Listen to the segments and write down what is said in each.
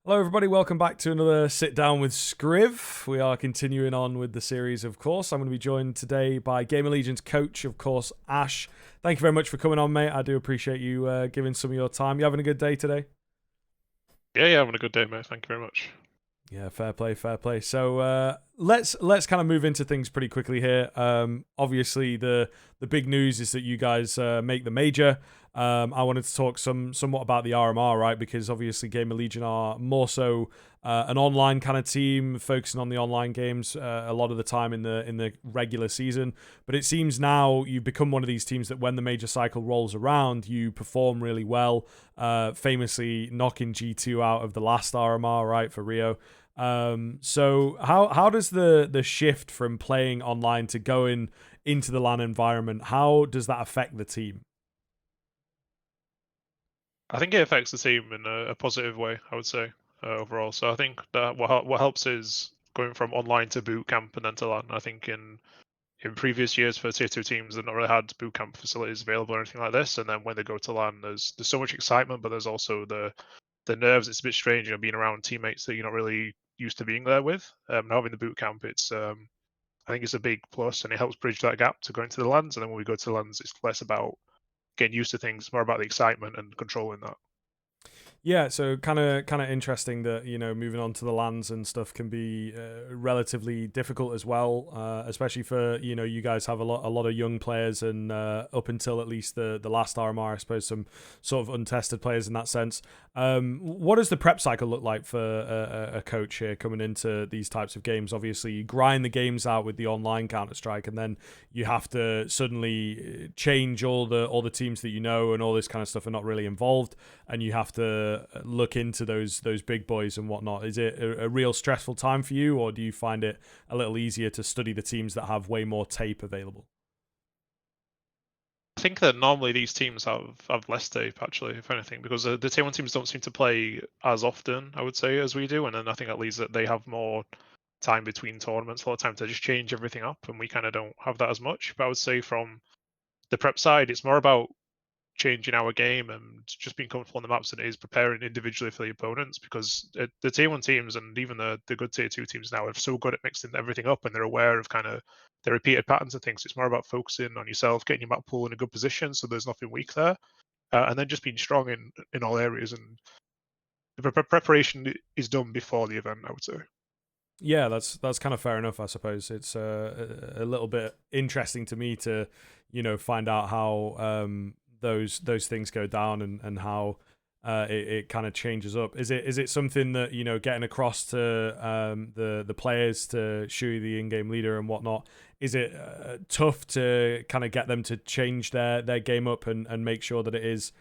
Hello, everybody. Welcome back to another Sit Down with Skriv. We are continuing on with the series, of course. I'm going to be joined today by Game Allegiance coach, of course, Ash. Thank you very much for coming on, mate. I do appreciate you giving some of your time. You having a good day today? Yeah, having a good day, mate. Thank you very much. Yeah, fair play, fair play. So let's kind of move into things pretty quickly here. Obviously, the big news is that you guys make the major. I wanted to talk somewhat about the RMR, right? Because obviously, Gamer Legion are more so an online kind of team, focusing on the online games a lot of the time in the regular season. But it seems now you've become one of these teams that when the major cycle rolls around, you perform really well. Famously knocking G2 out of the last RMR, right, for Rio. So how does the shift from playing online to going into the LAN environment, how does that affect the team? I think it affects the team in a positive way, I would say, overall. So I think that what helps is going from online to boot camp and then to LAN. I think in previous years for tier two teams, they've not really had boot camp facilities available or anything like this. And then when they go to LAN, there's so much excitement, but there's also the nerves. It's a bit strange, being around teammates that you're not really used to being there with. Now having the boot camp, it's I think it's a big plus, and it helps bridge that gap to going to the lands. And then when we go to the lands, it's less about getting used to things, more about the excitement and controlling that. Yeah, so kind of interesting that moving on to the lands and stuff can be relatively difficult as well, especially for you guys have a lot of young players and up until at least the last RMR, I suppose some sort of untested players in that sense. What does the prep cycle look like for a coach here coming into these types of games? Obviously, you grind the games out with the online Counter Strike, and then you have to suddenly change all the teams that you know and all this kind of stuff are not really involved, and you have to look into those big boys and whatnot. Is it a real stressful time for you, or do you find it a little easier to study the teams that have way more tape available? I think that normally these teams have less tape actually, if anything, because the tier one teams don't seem to play as often, I would say, as we do, and then I think that leads that they have more time between tournaments, a lot of time to just change everything up, and we kind of don't have that as much. But I would say from the prep side, it's more about changing our game and just being comfortable on the maps than it is preparing individually for the opponents, because the tier one teams and even the good tier two teams now are so good at mixing everything up, and they're aware of kind of the repeated patterns and things. It's more about focusing on yourself, getting your map pool in a good position so there's nothing weak there, and then just being strong in all areas. And the preparation is done before the event, I would say. Yeah, that's kind of fair enough, I suppose. It's a little bit interesting to me to find out how those things go down and how it kind of changes up. Is it something that getting across to the players to show you the in-game leader and whatnot? Is it tough to kind of get them to change their game up and make sure that it is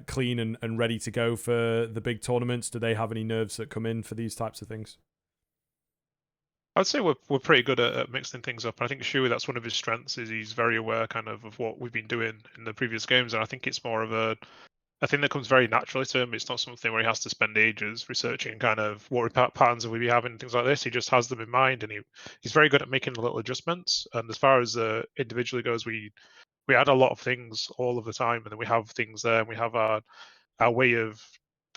clean and ready to go for the big tournaments? Do they have any nerves that come in for these types of things? I'd say we're pretty good at mixing things up. I think Shui, that's one of his strengths, is he's very aware kind of what we've been doing in the previous games, and I think it's more of a thing that comes very naturally to him. It's not something where he has to spend ages researching kind of what patterns will we be having and things like this. He just has them in mind, and he's very good at making little adjustments. And as far as individually goes, we add a lot of things all of the time, and then we have things there, and we have our way of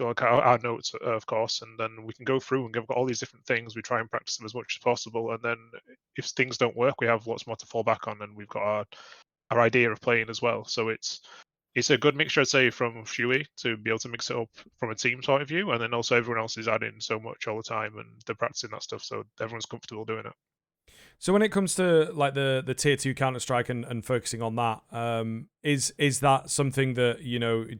like our notes, of course, and then we can go through and we've got all these different things. We try and practice them as much as possible, and then if things don't work, we have lots more to fall back on, and we've got our idea of playing as well. So it's a good mixture, I'd say, from Shui to be able to mix it up from a team point of view, and then also everyone else is adding so much all the time, and they're practicing that stuff, so everyone's comfortable doing it. So when it comes to like the tier two Counter Strike and focusing on that, is that something that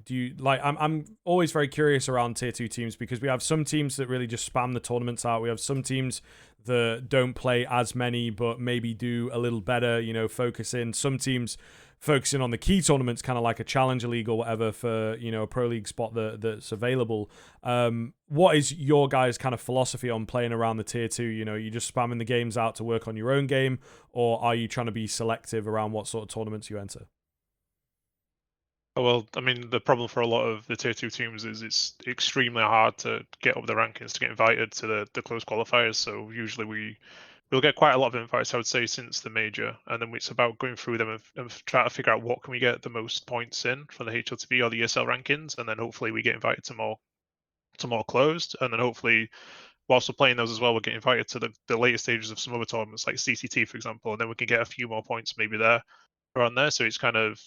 do you like? I'm always very curious around tier two teams because we have some teams that really just spam the tournaments out. We have some teams that don't play as many but maybe do a little better. Focus in some teams focusing on the key tournaments, kind of like a challenger league or whatever for a pro league spot that's available. What is your guys' kind of philosophy on playing around the tier two? You just spamming the games out to work on your own game, or are you trying to be selective around what sort of tournaments you enter? Oh, well, I mean, the problem for a lot of the tier two teams is it's extremely hard to get up the rankings to get invited to the close qualifiers. So usually we'll get quite a lot of invites, I would say, since the major, and then it's about going through them and trying to figure out what can we get the most points in for the HLTV or the ESL rankings, and then hopefully we get invited to more. to more closed, and then hopefully whilst we're playing those as well, we'll get invited to the later stages of some other tournaments like CCT, for example, and then we can get a few more points maybe there around there. So it's kind of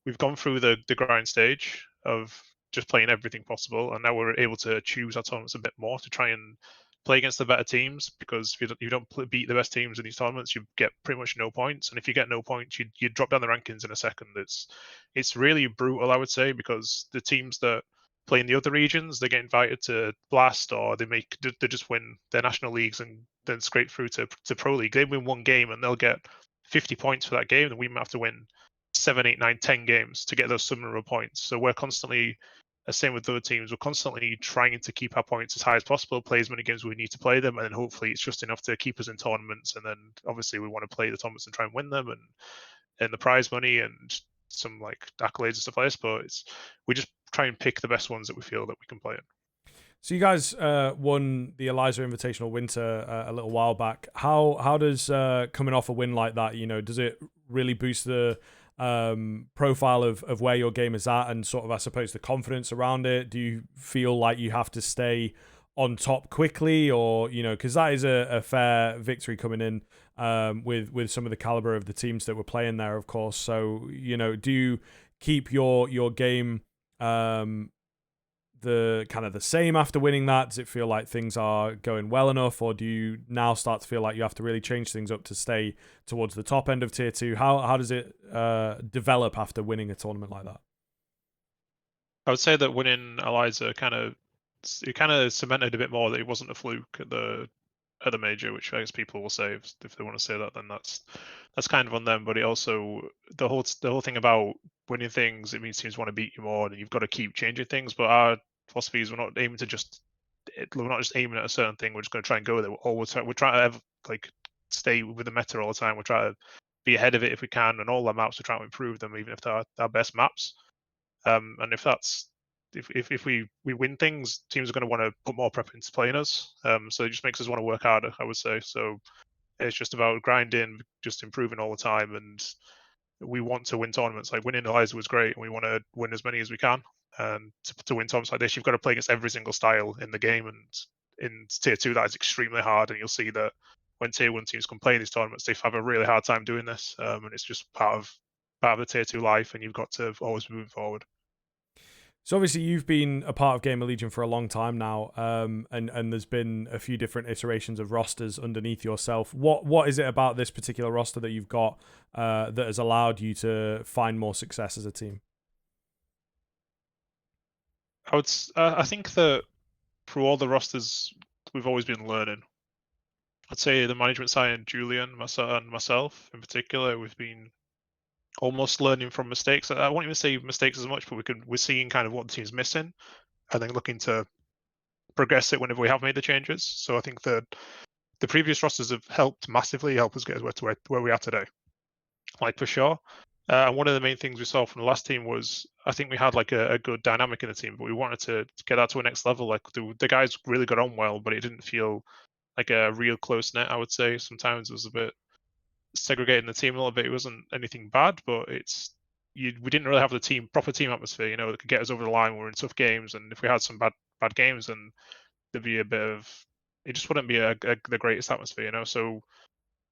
we've gone through the grind stage of just playing everything possible, and now we're able to choose our tournaments a bit more to try and play against the better teams. Because if you don't beat the best teams in these tournaments, you get pretty much no points, and if you get no points, you drop down the rankings in a second. It's really brutal, I would say, because the teams that play in the other regions, they get invited to Blast, or they just win their national leagues and then scrape through to Pro League. They win one game and they'll get 50 points for that game, and we might have to win 7, 8, 9, 10 games to get those similar points. So we're constantly, same with other teams, we're constantly trying to keep our points as high as possible, play as many games as we need to play them, and then hopefully it's just enough to keep us in tournaments. And then obviously we want to play the tournaments and try and win them, and the prize money and some like accolades and stuff like this. But we just try and pick the best ones that we feel that we can play in. So you guys won the Eliza Invitational Winter a little while back. How does coming off a win like that, does it really boost the profile of where your game is at, and sort of, I suppose, the confidence around it? Do you feel like you have to stay on top quickly, or because that is a fair victory coming in with some of the caliber of the teams that were playing there, of course. So do you keep your game the kind of the same after winning that? Does it feel like things are going well enough, or do you now start to feel like you have to really change things up to stay towards the top end of tier 2? How does it develop after winning a tournament like that? I would say that winning Eliza kind of cemented a bit more that it wasn't a fluke at the major, which I guess people will say if they want to say that, then that's kind of on them. But it also the whole thing about winning things, it means teams want to beat you more, and you've got to keep changing things. But our philosophy is we're not aiming to we're not just aiming at a certain thing. We're just going to try and go with it. Or we're trying to have, like, stay with the meta all the time. We're trying to be ahead of it if we can, and all our maps we're trying to improve them, even if they're our best maps. And if we win things, teams are going to want to put more prep into playing us. So it just makes us want to work harder, I would say. So it's just about grinding, just improving all the time, and we want to win tournaments. Like winning Eliza was great, and we want to win as many as we can. And to win tournaments like this, you've got to play against every single style in the game, and in tier 2 that is extremely hard. And you'll see that when tier 1 teams come play in these tournaments, they have a really hard time doing this, and it's just part of the tier 2 life, and you've got to always be moving forward. So obviously you've been a part of Gamer Legion for a long time now, and there's been a few different iterations of rosters underneath yourself. What is it about this particular roster that you've got that has allowed you to find more success as a team? I think that through all the rosters, we've always been learning. I'd say the management side and Julian, and myself in particular, we've been almost learning from mistakes. I won't even say mistakes as much, but we're seeing kind of what the team's missing, and then looking to progress it whenever we have made the changes. So I think that the previous rosters have helped massively help us get to where we are today, like for sure. And one of the main things we saw from the last team was I think we had like a good dynamic in the team, but we wanted to get that to a next level. Like the guys really got on well, but it didn't feel like a real close net. I would say sometimes it was a bit segregating the team a little bit. It wasn't anything bad, but we didn't really have the proper team atmosphere, that could get us over the line. We're in tough games, and if we had some bad games, then there'd be a bit of it just wouldn't be the greatest atmosphere. So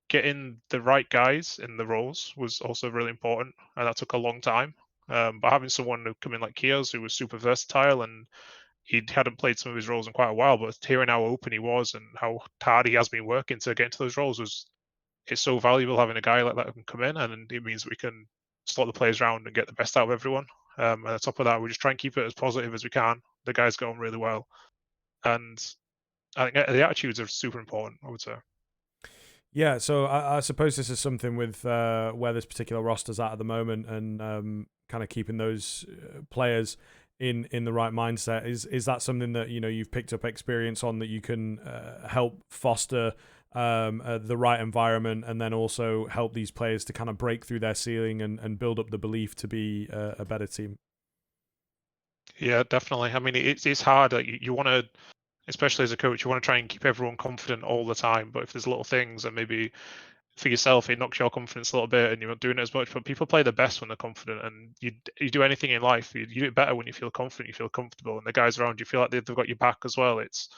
getting the right guys in the roles was also really important, and that took a long time. But having someone who come in like Kios, who was super versatile, and he hadn't played some of his roles in quite a while, but hearing how open he was and how hard he has been working to get into those roles it's so valuable having a guy like that who can come in, and it means we can slot the players around and get the best out of everyone. And on top of that, we just try and keep it as positive as we can. The guys get on really well, and I think the attitudes are super important, I would say. Yeah, so I suppose this is something with where this particular roster's at the moment, and kind of keeping those players in the right mindset. Is that something that you've picked up experience on, that you can help foster the right environment, and then also help these players to kind of break through their ceiling and build up the belief to be a better team? Yeah, definitely. I mean, it's hard. Like, you want to, especially as a coach, you want to try and keep everyone confident all the time. But if there's little things, and maybe for yourself, it knocks your confidence a little bit, and you're not doing it as much. But people play the best when they're confident, and you do anything in life, you do it better when you feel confident, you feel comfortable, and the guys around you feel like they've got your back as well. It's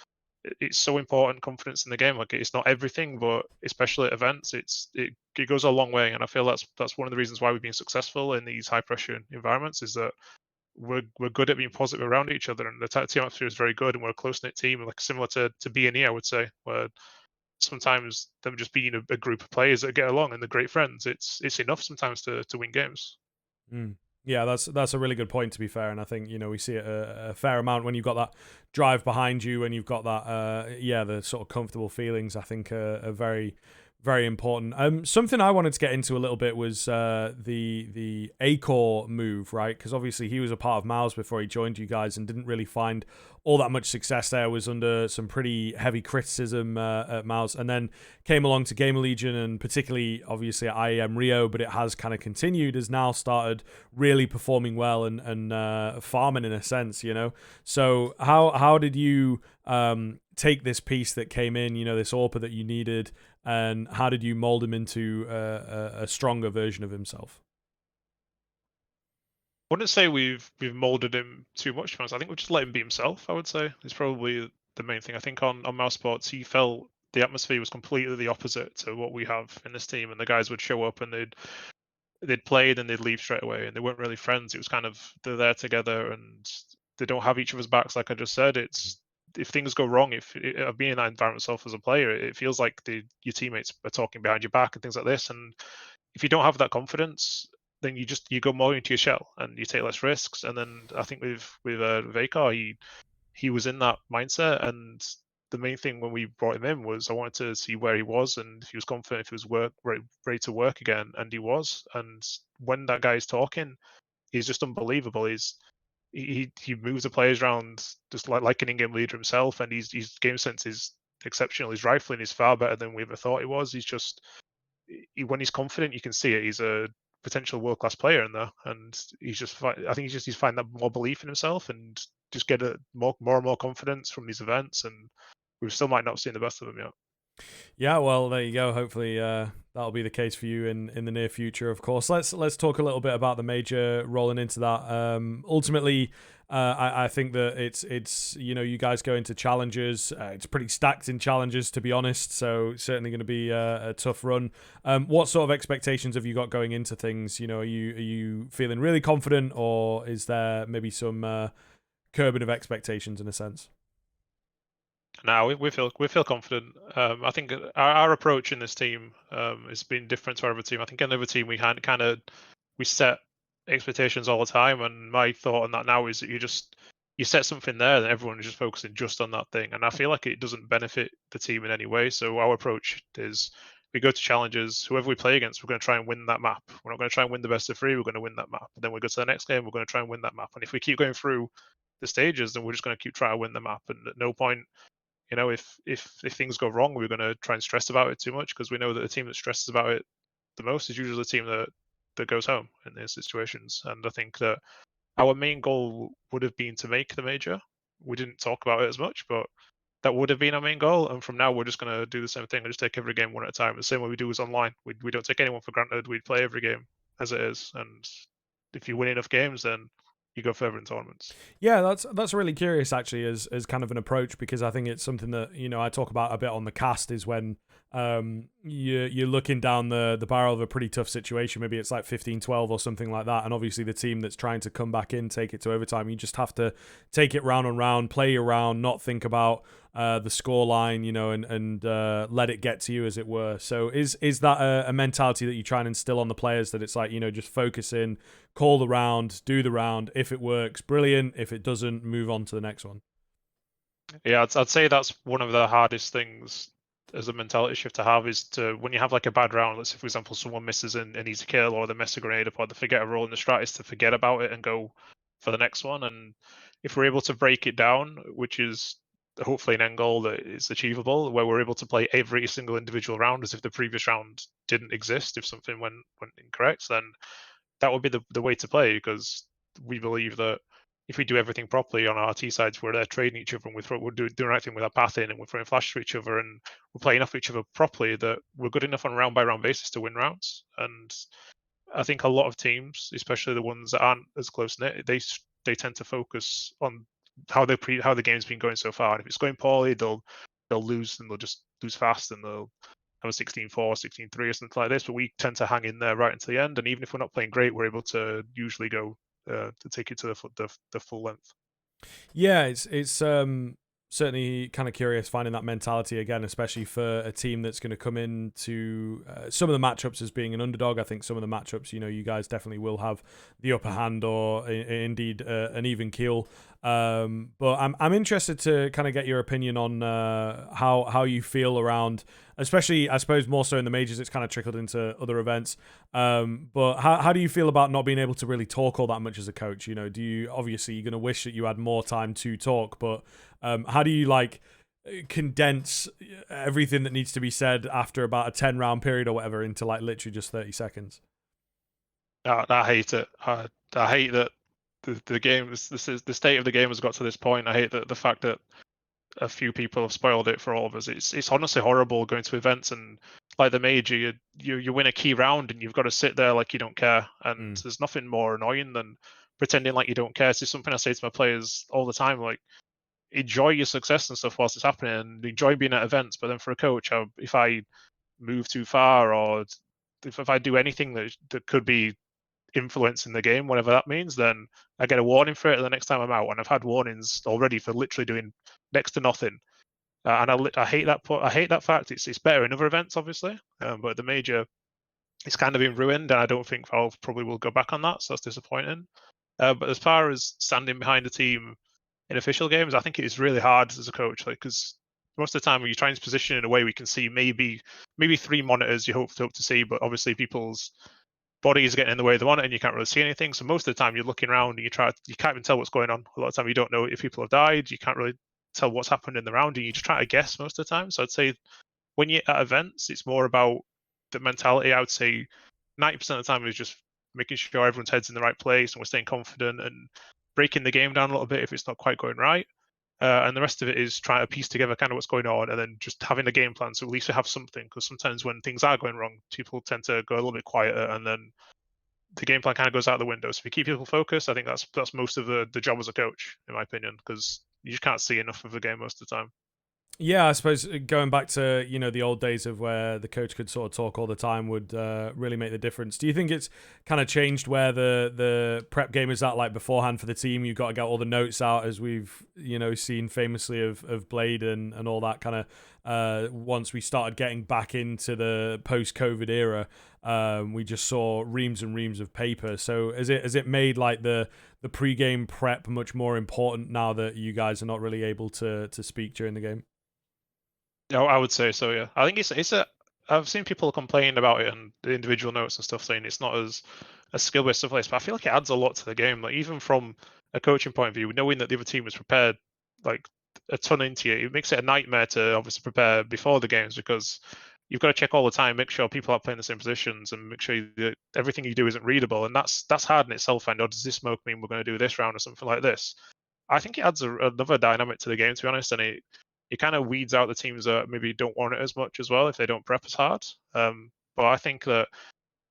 so important, confidence in the game. Like, it's not everything, but especially at events, it goes a long way. And I feel that's one of the reasons why we've been successful in these high pressure environments, is that we're good at being positive around each other, and the team atmosphere is very good, and we're a close knit team, like similar to B&E, I would say, where sometimes them just being a group of players that get along and they're great friends, it's enough sometimes to win games. Mm. Yeah, that's a really good point, to be fair, and I think we see it a fair amount when you've got that drive behind you, and you've got that the sort of comfortable feelings. I think are very very important. Something I wanted to get into a little bit was the Acor move, right? Because obviously he was a part of Miles before he joined you guys, and didn't really find all that much success there. Was under some pretty heavy criticism at Miles, and then came along to Gamer Legion, and particularly obviously at IEM Rio, but it has kind of continued, has now started really performing well and farming in a sense, So how did you take this piece that came in, this AWPer that you needed, and how did you mold him into a stronger version of himself? I wouldn't say we've molded him too much, to be honest. I think we just let him be himself. I would say is probably the main thing. I think on Mouse Sports, he felt the atmosphere was completely the opposite to what we have in this team, and the guys would show up and they'd play, then they'd leave straight away, and they weren't really friends. It was kind of, they're there together and they don't have each other's backs. Like I just said, it's, if things go wrong, I've been in that environment myself as a player, it feels like your teammates are talking behind your back and things like this. And if you don't have that confidence, then you go more into your shell and you take less risks. And then I think with Vakar, he was in that mindset. And the main thing when we brought him in was I wanted to see where he was and if he was confident, if he was ready to work again, and he was. And when that guy is talking, he's just unbelievable. He moves the players around just like an in-game leader himself, and his game sense is exceptional. His rifling is far better than we ever thought he was. He's just when he's confident, you can see it. He's a potential world class player in there, and I think he's finding that more belief in himself and just get a more and more confidence from these events. And we still might not see the best of him yet. Yeah, well, there you go. Hopefully, that'll be the case for you in the near future. Of course, let's talk a little bit about the major rolling into that. Ultimately, I think that it's you guys go into challenges. It's pretty stacked in challenges, to be honest. So certainly going to be a tough run. What sort of expectations have you got going into things? Are you feeling really confident, or is there maybe some curbing of expectations in a sense? Now we feel confident. I think our approach in this team has been different to our other team. I think in the other team we set expectations all the time, and my thought on that now is that you set something there, and everyone is just focusing just on that thing. And I feel like it doesn't benefit the team in any way. So our approach is we go to challenges. Whoever we play against, we're going to try and win that map. We're not going to try and win the best of three. We're going to win that map. And then we go to the next game. We're going to try and win that map. And if we keep going through the stages, then we're just going to keep trying to win the map. And at no point, if things go wrong, we're going to try and stress about it too much, because we know that the team that stresses about it the most is usually the team that goes home in these situations. And I think that our main goal would have been to make the major. We didn't talk about it as much, but that would have been our main goal. And from now, we're just going to do the same thing and just take every game one at a time. The same way we do is online. We don't take anyone for granted. We play every game as it is. And if you win enough games, then you go further in tournaments. Yeah, that's really curious actually, as kind of an approach, because I think it's something that I talk about a bit on the cast, is when you're looking down the barrel of a pretty tough situation. Maybe it's like 15-12 or something like that, and obviously the team that's trying to come back in, take it to overtime, you just have to take it round and round, play your round, not think about the score line, and let it get to you, as it were. So is that a mentality that you try and instill on the players, that it's like, just focus in, call the round, do the round. If it works, brilliant. If it doesn't, move on to the next one. Yeah, I'd say that's one of the hardest things as a mentality shift to have, is to, when you have like a bad round, let's say for example someone misses and needs a kill, or they miss a grenade up, or they forget a roll in the strat, is to forget about it and go for the next one. And if we're able to break it down, which is hopefully an end goal that is achievable, where we're able to play every single individual round as if the previous round didn't exist, if something went incorrect, then that would be the way to play, because we believe that if we do everything properly on our T sides, where they're trading each other and we're doing the right thing with our pathing and we're throwing flash to each other and we're playing off each other properly, that we're good enough on a round by round basis to win rounds. And I think a lot of teams, especially the ones that aren't as close knit, they tend to focus on how the game's been going so far. And if it's going poorly, they'll lose and they'll just lose fast and they'll have a 16-4, 16-3 or something like this. But we tend to hang in there right until the end. And even if we're not playing great, we're able to usually go to take it to the full length. Yeah, it's certainly kind of curious finding that mentality again, especially for a team that's going to come into some of the matchups as being an underdog. I think some of the matchups, you guys definitely will have the upper hand or indeed an even keel. But I'm interested to kind of get your opinion on how you feel around, especially I suppose more so in the majors. It's kind of trickled into other events. But how do you feel about not being able to really talk all that much as a coach? Do you obviously you're going to wish that you had more time to talk, but how do you condense everything that needs to be said after about a 10 round period or whatever into literally just 30 seconds? I hate it. I hate that the game this is the state of the game has got to this point. I hate that the fact that a few people have spoiled it for all of us. It's honestly horrible going to events and like the major, you win a key round and you've got to sit there like you don't care. And Mm. there's nothing more annoying than pretending like you don't care. It's something I say to my players all the time. Like, enjoy your success and stuff whilst it's happening, and enjoy being at events. But then for a coach, if I move too far or if I do anything that could be influencing the game, whatever that means, then I get a warning for it the next time I'm out. And I've had warnings already for literally doing next to nothing. And I hate that. I hate that fact. It's better in other events, obviously, but the major, it's kind of been ruined, and I don't think Valve probably will go back on that. So that's disappointing. But as far as standing behind a team in official games, I think it is really hard as a coach, like because most of the time when you try and position in a way we can see maybe three monitors you hope to see, but obviously people's bodies are getting in the way of the monitor and you can't really see anything. So most of the time you're looking around and you can't even tell what's going on. A lot of the time you don't know if people have died. You can't really tell what's happened in the round, and you just try to guess most of the time. So I'd say when you're at events, it's more about the mentality. I would say 90% of the time is just making sure everyone's head's in the right place and we're staying confident and breaking the game down a little bit if it's not quite going right. And the rest of it is trying to piece together kind of what's going on and then just having a game plan. So at least we have something, because sometimes when things are going wrong, people tend to go a little bit quieter and then the game plan kind of goes out the window. So if you keep people focused, I think that's most of the job as a coach, in my opinion, because you just can't see enough of the game most of the time. Yeah, I suppose going back to the old days of where the coach could sort of talk all the time would really make the difference. Do you think it's kind of changed where the prep game is at, like beforehand for the team? You've got to get all the notes out, as we've seen famously of Blade and all that kind of. Once we started getting back into the post-COVID era, we just saw reams and reams of paper. So has it made like the pre-game prep much more important now that you guys are not really able to speak during the game? Yeah, I would say so. Yeah, I think it's a. I've seen people complain about it and the individual notes and stuff, saying it's not as skill based stuff like this. But I feel like it adds a lot to the game. Like even from a coaching point of view, knowing that the other team is prepared like a ton into it, it makes it a nightmare to obviously prepare before the games, because you've got to check all the time, make sure people are playing the same positions, and make sure that everything you do isn't readable. And that's hard in itself. And does this smoke mean we're going to do this round or something like this? I think it adds another dynamic to the game, to be honest, and it kind of weeds out the teams that maybe don't want it as much as well if they don't prep as hard. But I think that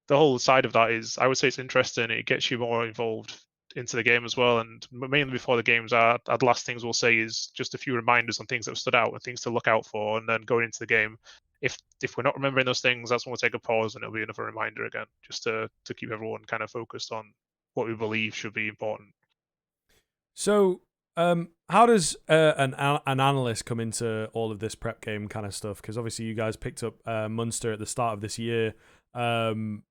the whole side of that is, I would say it's interesting. It gets you more involved into the game as well, and mainly before the games. Our last things we'll say is just a few reminders on things that have stood out and things to look out for, and then going into the game. If we're not remembering those things, that's when we'll take a pause and it'll be another reminder again, just to keep everyone kind of focused on what we believe should be important. So, how does an analyst come into all of this prep game kind of stuff? Because obviously, you guys picked up Munster at the start of this year. Um,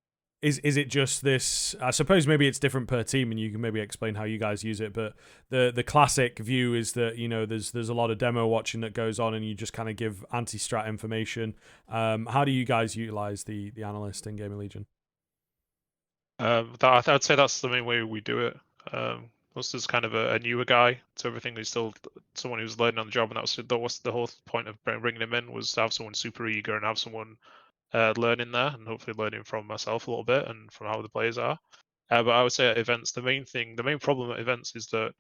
is it just this? I suppose maybe it's different per team, and you can maybe explain how you guys use it. But the classic view is that there's a lot of demo watching that goes on, and you just kind of give anti-strat information. How do you guys utilize the analyst in Gaming Legion? I'd say that's the main way we do it. Munster's kind of a newer guy to everything. He's still someone who's learning on the job, and that was the whole point of bringing him in, was to have someone super eager and have someone learning there, and hopefully learning from myself a little bit and from how the players are. But I would say at events, the main problem at events is that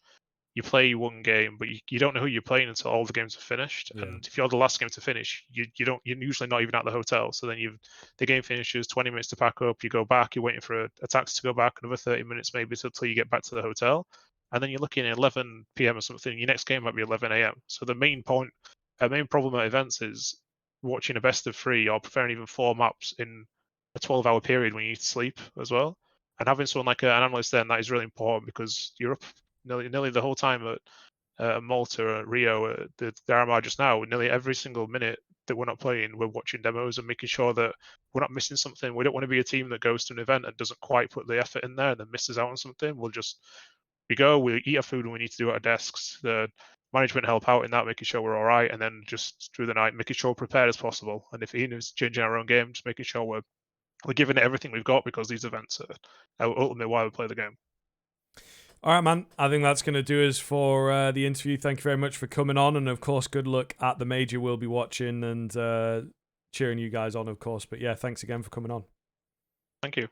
you play one game, but you don't know who you're playing until all the games are finished. Yeah. And if you're the last game to finish, you're usually not even at the hotel. So then the game finishes, 20 minutes to pack up, you go back, you're waiting for a taxi to go back, another 30 minutes maybe till you get back to the hotel. And then you're looking at 11 p.m. or something. Your next game might be 11 a.m. So the main problem at events is watching a best of three or preferring even four maps in a 12-hour period when you need to sleep as well. And having someone like an analyst then, that is really important because you're up nearly the whole time at Malta, Rio, the Armagh just now. Nearly every single minute that we're not playing, we're watching demos and making sure that we're not missing something. We don't want to be a team that goes to an event and doesn't quite put the effort in there and then misses out on something. We eat our food when we need to do it at our desks. The management help out in that, making sure we're all right, and then just through the night, making sure we're prepared as possible. And if even if it's changing our own game, just making sure we're giving it everything we've got because these events are ultimately why we play the game. All right, man. I think that's going to do us for the interview. Thank you very much for coming on. And of course, good luck at the major. We'll be watching and cheering you guys on, of course. But yeah, thanks again for coming on. Thank you.